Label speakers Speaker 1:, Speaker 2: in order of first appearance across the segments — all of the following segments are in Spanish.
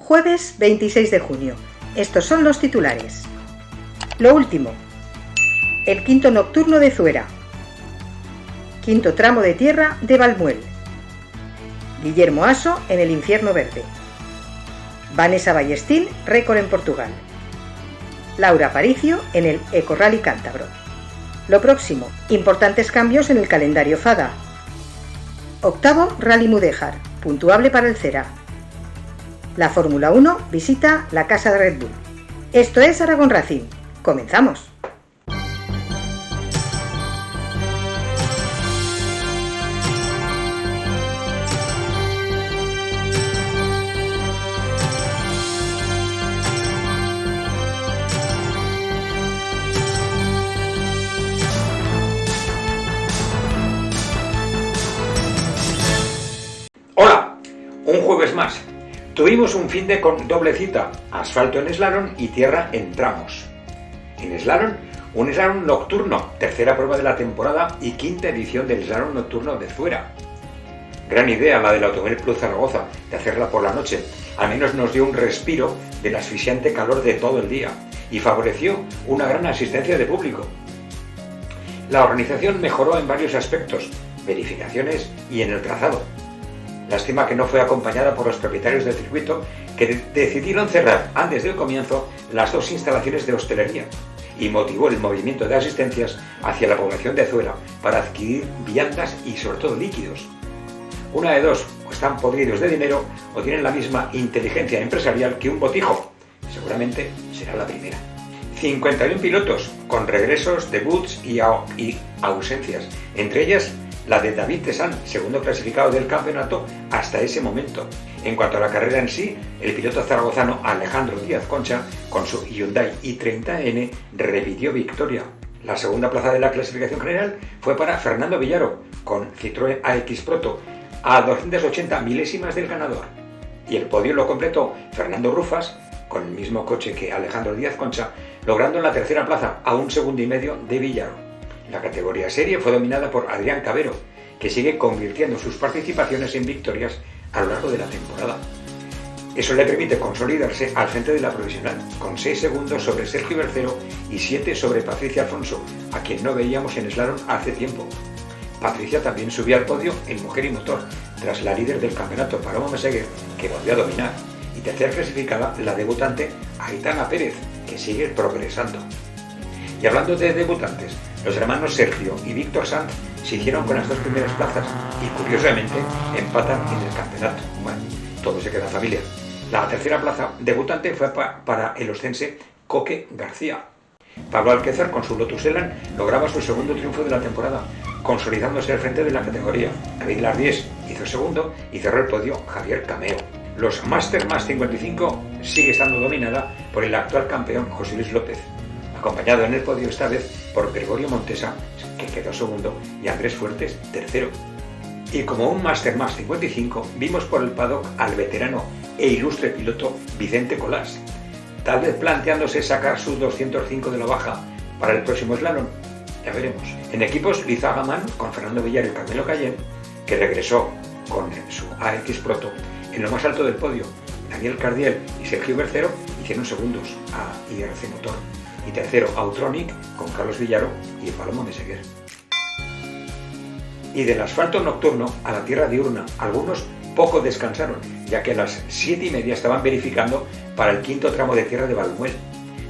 Speaker 1: Jueves 26 de junio. Estos son los titulares. Lo último. El quinto nocturno de Zuera. Quinto tramo de tierra de Valmuel. Guillermo Aso en el Infierno Verde. Vanessa Ballestín, récord en Portugal. Laura Aparicio en el Ecorrally Cántabro. Lo próximo, importantes cambios en el calendario FADA. Octavo, Rally Mudéjar, puntuable para el Cera. La Fórmula 1 visita la casa de Red Bull. Esto es Aragón Racing. ¡Comenzamos!
Speaker 2: Hola, un jueves más. Tuvimos un finde con doble cita, asfalto en slalom y tierra en tramos. En slalom, un slalom nocturno, tercera prueba de la temporada y quinta edición del slalom nocturno de Zuera. Gran idea la del Automóvil Club Zaragoza, de hacerla por la noche. Al menos nos dio un respiro del asfixiante calor de todo el día y favoreció una gran asistencia de público. La organización mejoró en varios aspectos, verificaciones y en el trazado. Lástima que no fue acompañada por los propietarios del circuito, que decidieron cerrar antes del comienzo las dos instalaciones de hostelería y motivó el movimiento de asistencias hacia la población de Zuera para adquirir viandas y sobre todo líquidos. Una de dos, o están podridos de dinero o tienen la misma inteligencia empresarial que un botijo. Seguramente será la primera. 51 pilotos, con regresos, debuts y ausencias, entre ellas la de David Tesán, segundo clasificado del campeonato hasta ese momento. En cuanto a la carrera en sí, el piloto zaragozano Alejandro Díaz Concha, con su Hyundai i30N, repitió victoria. La segunda plaza de la clasificación general fue para Fernando Villaro, con Citroën AX Proto, a 280 milésimas del ganador. Y el podio lo completó Fernando Rufas, con el mismo coche que Alejandro Díaz Concha, logrando la tercera plaza a 1,5 segundos de Villaro. La categoría serie fue dominada por Adrián Cabero, que sigue convirtiendo sus participaciones en victorias a lo largo de la temporada. Eso le permite consolidarse al frente de la provisional, con 6 segundos sobre Sergio Bercero y 7 sobre Patricia Alfonso, a quien no veíamos en slalom hace tiempo. Patricia también subió al podio en mujer y motor, tras la líder del campeonato, Paloma Meseguer, que volvió a dominar, y tercera clasificada la debutante Aitana Pérez, que sigue progresando. Y hablando de debutantes, los hermanos Sergio y Víctor Sanz se hicieron con las dos primeras plazas y curiosamente empatan en el campeonato. Bueno, todo se queda en familia. La tercera plaza debutante fue para el oscense Coque García. Pablo Alquézar con su Lotus Elan lograba su segundo triunfo de la temporada, consolidándose al frente de la categoría. David Lardiés hizo segundo y cerró el podio Javier Cameo. Los Master más 55 sigue estando dominada por el actual campeón José Luis López, acompañado en el podio esta vez por Gregorio Montesa, que quedó segundo, y Andrés Fuertes, tercero. Y como un Máster más 55, vimos por el paddock al veterano e ilustre piloto Vicente Colás, tal vez planteándose sacar su 205 de la baja para el próximo slalom. Ya veremos. En equipos, Lizaga Man con Fernando Villar y Carmelo Cayén, que regresó con su AX Proto en lo más alto del podio. Daniel Cardiel y Sergio Bercero hicieron segundos a IRC Motor. Y tercero, Autronic, con Carlos Villaro y Paloma Meseguer. Y del asfalto nocturno a la tierra diurna, algunos poco descansaron, ya que a las 7:30 estaban verificando para el quinto tramo de tierra de Valmuel,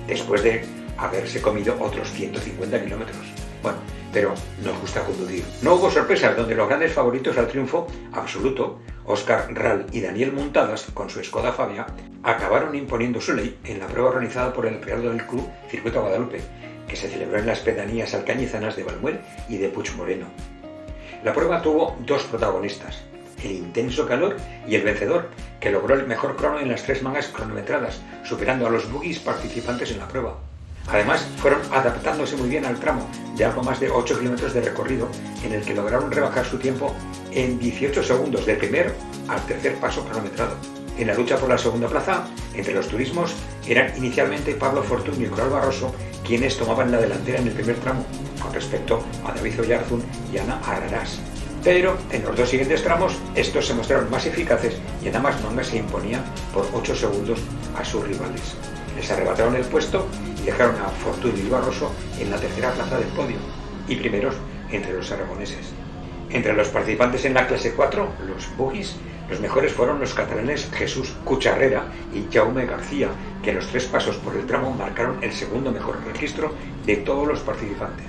Speaker 2: después de haberse comido otros 150 kilómetros. Bueno, pero nos gusta conducir. No hubo sorpresas, donde los grandes favoritos al triunfo absoluto, Óscar Ral y Daniel Muntadas, con su Skoda Fabia, acabaron imponiendo su ley en la prueba organizada por el empleado del club Circuito Guadalupe, que se celebró en las pedanías alcañizanas de Valmuel y de Puig Moreno. La prueba tuvo dos protagonistas, el intenso calor y el vencedor, que logró el mejor crono en las 3 mangas cronometradas, superando a los buggies participantes en la prueba. Además, fueron adaptándose muy bien al tramo de algo más de 8 kilómetros de recorrido, en el que lograron rebajar su tiempo en 18 segundos del primer al tercer paso cronometrado. En la lucha por la segunda plaza, entre los turismos, eran inicialmente Pablo Fortunio y Coral Barroso quienes tomaban la delantera en el primer tramo, con respecto a David Oyarzún y Ana Arrarás. Pero en los dos siguientes tramos estos se mostraron más eficaces y en ambas mangas se imponían por 8 segundos a sus rivales. Les arrebataron el puesto y dejaron a Fortuny y Barroso en la tercera plaza del podio y primeros entre los aragoneses. Entre los participantes en la clase 4, los buggies, los mejores fueron los catalanes Jesús Cucharrera y Jaume García, que en los 3 pasos por el tramo marcaron el segundo mejor registro de todos los participantes.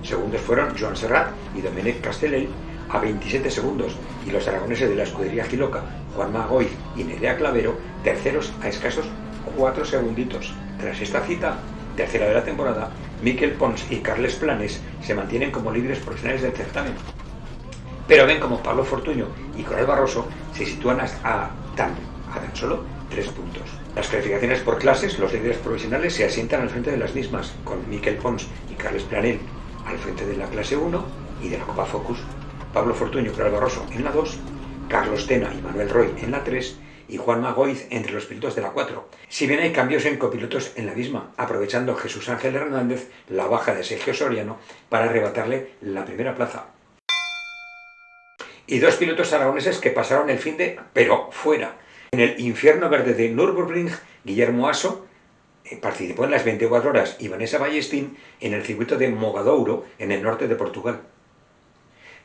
Speaker 2: Segundos fueron Joan Serrat y Domènec Castellell a 27 segundos y los aragoneses de la escudería Giloca, Juanma Goiz y Nerea Clavero, terceros a escasos 4 segunditos. Tras esta cita, tercera de la temporada, Miquel Pons y Carles Planes se mantienen como líderes profesionales del certamen. Pero ven como Pablo Fortuño y Coral Barroso se sitúan a tan solo 3 puntos. Las clasificaciones por clases, los líderes profesionales se asientan al frente de las mismas, con Miquel Pons y Carles Planell al frente de la clase 1 y de la Copa Focus, Pablo Fortuño y Coral Barroso en la 2, Carlos Tena y Manuel Roy en la 3 y Juanma Goiz entre los pilotos de la 4. Si bien hay cambios en copilotos en la misma, aprovechando Jesús Ángel Hernández la baja de Sergio Soriano para arrebatarle la primera plaza. Y 2 pilotos aragoneses que pasaron el finde, pero fuera. En el infierno verde de Nürburgring, Guillermo Aso participó en las 24 horas y Vanessa Ballestín en el circuito de Mogadouro, en el norte de Portugal.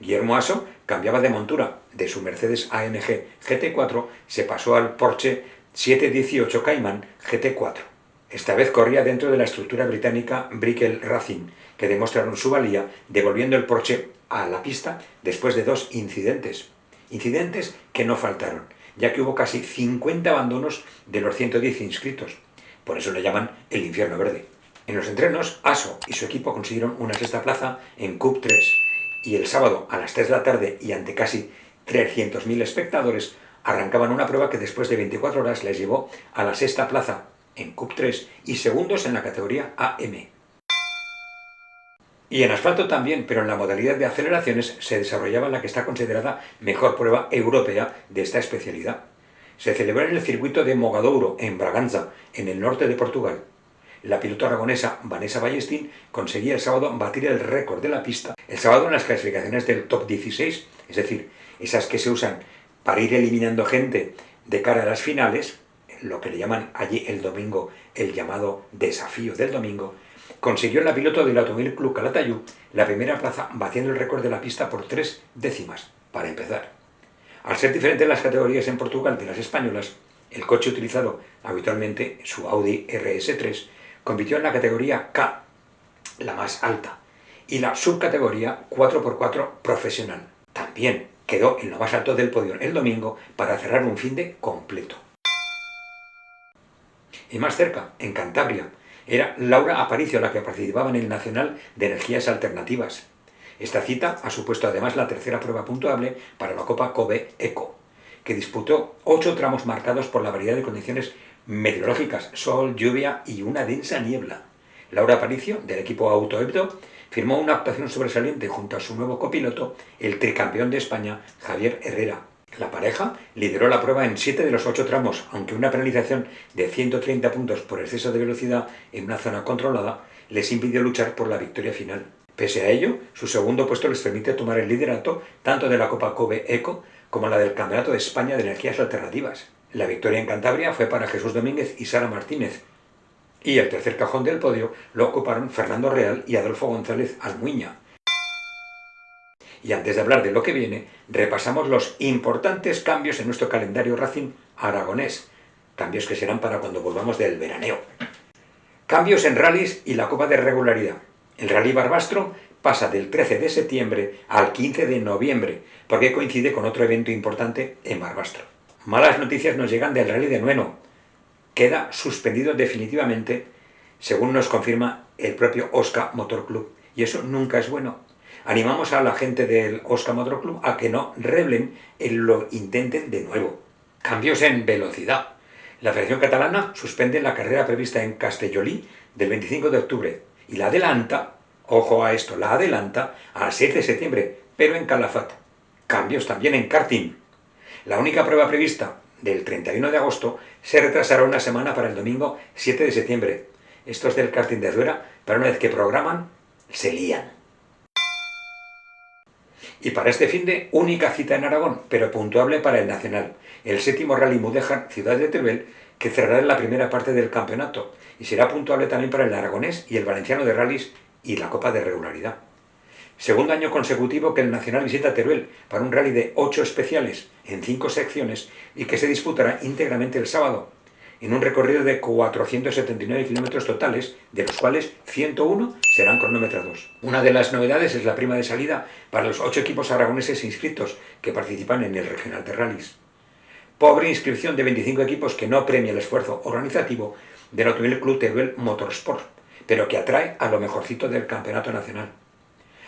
Speaker 2: Guillermo Aso cambiaba de montura, de su Mercedes AMG GT4 se pasó al Porsche 718 Cayman GT4. Esta vez corría dentro de la estructura británica Brickell Racing, que demostraron su valía devolviendo el Porsche a la pista después de 2 incidentes. Incidentes que no faltaron, ya que hubo casi 50 abandonos de los 110 inscritos. Por eso le llaman el infierno verde. En los entrenos, Aso y su equipo consiguieron una 6ª plaza en Cup 3 y el sábado a las 3 de la tarde y ante casi 300.000 espectadores arrancaban una prueba que después de 24 horas les llevó a la 6ª plaza en Cup 3 y segundos en la categoría AM. Y en asfalto también, pero en la modalidad de aceleraciones se desarrollaba la que está considerada mejor prueba europea de esta especialidad. Se celebró en el circuito de Mogadouro, en Braganza, en el norte de Portugal. La pilota aragonesa Vanessa Ballestín conseguía el sábado batir el récord de la pista. El sábado en las clasificaciones del top 16, es decir, esas que se usan para ir eliminando gente de cara a las finales, lo que le llaman allí el domingo el llamado desafío del domingo, consiguió la piloto del Automóvil Club Calatayud la primera plaza batiendo el récord de la pista por 3 décimas, para empezar. Al ser diferentes las categorías en Portugal de las españolas, el coche utilizado habitualmente, su Audi RS3, compitió en la categoría K, la más alta, y la subcategoría 4x4 profesional. También quedó en lo más alto del podio el domingo para cerrar un finde completo. Y más cerca, en Cantabria, era Laura Aparicio la que participaba en el Nacional de Energías Alternativas. Esta cita ha supuesto además la tercera prueba puntuable para la Copa Kobe Eco, que disputó 8 tramos marcados por la variedad de condiciones meteorológicas, sol, lluvia y una densa niebla. Laura Aparicio, del equipo Auto Hebdo, firmó una actuación sobresaliente junto a su nuevo copiloto, el tricampeón de España, Javier Herrera. La pareja lideró la prueba en 7 de los 8 tramos, aunque una penalización de 130 puntos por exceso de velocidad en una zona controlada les impidió luchar por la victoria final. Pese a ello, su segundo puesto les permite tomar el liderato tanto de la Copa Kobe Eco como la del Campeonato de España de Energías Alternativas. La victoria en Cantabria fue para Jesús Domínguez y Sara Martínez, y el tercer cajón del podio lo ocuparon Fernando Real y Adolfo González Almuiña. Y antes de hablar de lo que viene, repasamos los importantes cambios en nuestro calendario Racing aragonés, cambios que serán para cuando volvamos del veraneo. Cambios en rallies y la Copa de Regularidad. El Rally Barbastro pasa del 13 de septiembre al 15 de noviembre, porque coincide con otro evento importante en Barbastro. Malas noticias nos llegan del Rally de Nueno. Queda suspendido definitivamente, según nos confirma el propio Osca Motor Club, y eso nunca es bueno. Animamos a la gente del Osca Motor Club a que no reblen y lo intenten de nuevo. Cambios en velocidad. La Federación Catalana suspende la carrera prevista en Castellolí del 25 de octubre y la adelanta, ojo a esto, la adelanta al 7 de septiembre, pero en Calafat. Cambios también en karting. La única prueba prevista del 31 de agosto se retrasará una semana para el domingo 7 de septiembre. Estos del karting de Azuera, pero una vez que programan, se lían. Y para este finde, única cita en Aragón, pero puntuable para el Nacional, el 7º Rally Mudéjar Ciudad de Teruel, que cerrará la primera parte del campeonato, y será puntuable también para el aragonés y el valenciano de rallies y la Copa de Regularidad. Segundo año consecutivo que el Nacional visita Teruel para un rally de 8 especiales en 5 secciones y que se disputará íntegramente el sábado, en un recorrido de 479 kilómetros totales, de los cuales 101 serán cronometrados. Una de las novedades es la prima de salida para los 8 equipos aragoneses inscritos que participan en el Regional de Rallys. Pobre inscripción de 25 equipos que no premia el esfuerzo organizativo del Automóvil Club Teruel Motorsport, pero que atrae a lo mejorcito del campeonato nacional.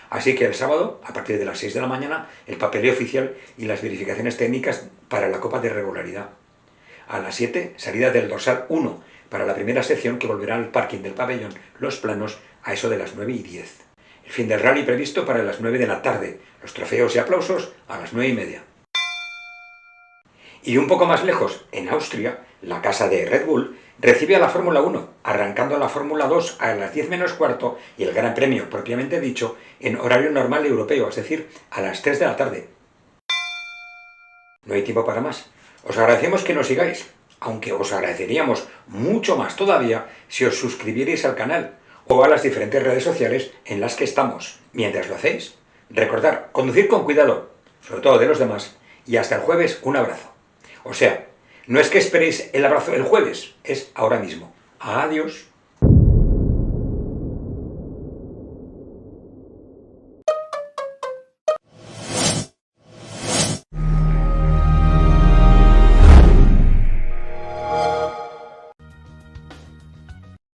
Speaker 2: Así que el sábado, a partir de las 6 de la mañana, el papeleo oficial y las verificaciones técnicas para la Copa de Regularidad. A las 7, salida del dorsal 1 para la primera sección que volverá al parking del pabellón Los Planos a eso de las 9:10. El fin del rally previsto para las 9 de la tarde, los trofeos y aplausos a las 9:30. Y un poco más lejos, en Austria, la casa de Red Bull recibe a la Fórmula 1, arrancando la Fórmula 2 a las 10 menos cuarto y el Gran Premio, propiamente dicho, en horario normal europeo, es decir, a las 3 de la tarde. No hay tiempo para más. Os agradecemos que nos sigáis, aunque os agradeceríamos mucho más todavía si os suscribierais al canal o a las diferentes redes sociales en las que estamos. Mientras lo hacéis, recordad, conducir con cuidado, sobre todo de los demás, y hasta el jueves un abrazo. O sea, no es que esperéis el abrazo el jueves, es ahora mismo. Adiós.